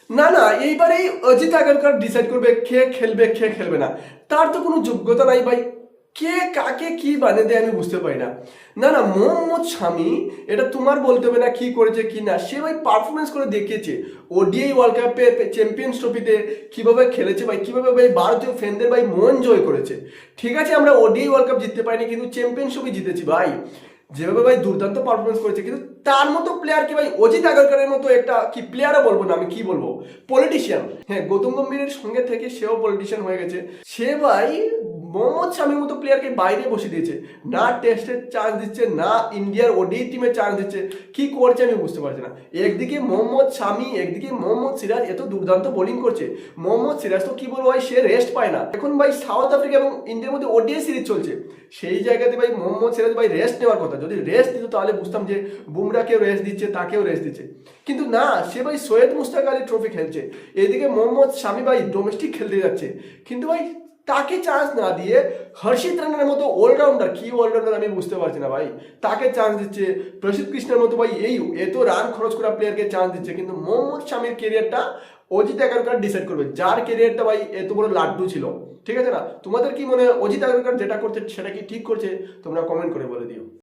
না না, এইবারেই অজিত আগারকর ডিসাইড করবে কে খেলবে কে খেলবে না। তার তো কোনো যোগ্যতা নাই ভাই। কে কাকে কি বানিয়ে দেয় আমি বুঝতে পারি না। না না, মোহাম্মদ শামি, এটা তোমার বলতে হবে না কি করেছে কি না, সে ভাই পারফরমেন্স করে দেখিয়েছে। ওডিআই ওয়ার্ল্ড কাপে চ্যাম্পিয়ন্স ট্রফিতে কিভাবে খেলেছে ভাই, কিভাবে ভাই ভারতীয় ফ্যানদের ভাই মন জয় করেছে। ঠিক আছে আমরা ওডিআই ওয়ার্ল্ড কাপ জিততে পারিনি, কিন্তু চ্যাম্পিয়ন্স ট্রফি জিতেছি ভাই। যেভাবে ভাই দুর্দান্ত পারফরমেন্স করেছে, কিন্তু তার মতো প্লেয়ার কি ভাই, অজিত আগারকরের মতো একটা কি প্লেয়ারও বলবো না, আমি কি বলবো, পলিটিশিয়ান। হ্যাঁ, গৌতম গম্ভীরের সঙ্গে থেকে সেও পলিটিশিয়ান হয়ে গেছে। সে ভাই মোহাম্মদ শামির মতো প্লেয়ারকে বাইরে বসে দিয়েছে, না টেস্টের চান্স দিচ্ছে, না ইন্ডিয়ার ওডি টিমে চান্স দিচ্ছে। কি করছে আমি বুঝতে পারছি না। একদিকে মোহাম্মদ শামি, একদিকে মোহাম্মদ সিরাজ এত দুর্দান্ত বোলিং করছে। মোহাম্মদ সিরাজ তো কি বলবো ভাই, সে রেস্ট পায় না। এখন ভাই সাউথ আফ্রিকা এবং ইন্ডিয়ার মধ্যে ওডিআই সিরিজ চলছে, সেই জায়গাতে ভাই মোহাম্মদ সিরাজ ভাই রেস্ট নেওয়ার কথা। যদি রেস্ট দিত তাহলে বুঝতাম যে বুমরাকেও রেস্ট দিচ্ছে, তাকেও রেস্ট দিচ্ছে। কিন্তু না, সে ভাই সৈয়দ মুস্তাক আলী ট্রফি খেলছে, এদিকে মোহাম্মদ শামি ভাই ডোমেস্টিক খেলতে যাচ্ছে। কিন্তু ভাই তাকে চান্স না দিয়ে হর্ষিত রানার মতো অলরাউন্ডার, কি অলরাউন্ডার আমি বুঝতে পারছি না ভাই, তাকে চান্স দিচ্ছে। প্রসিদ্ধ কৃষ্ণের মতো ভাই এই এত রান খরচ করা প্লেয়ারকে চান্স দিচ্ছে। কিন্তু মোহাম্মদ শামির কেরিয়ারটা অজিত আগারকর ডিসাইড করবে, যার কেরিয়ারটা ভাই এত বড় লাড্ডু ছিল। ঠিক আছে না? তোমাদের কি মনে হয় অজিত আগারকর যেটা করছে সেটা কি ঠিক করছে? তোমরা কমেন্ট করে বলে দিও।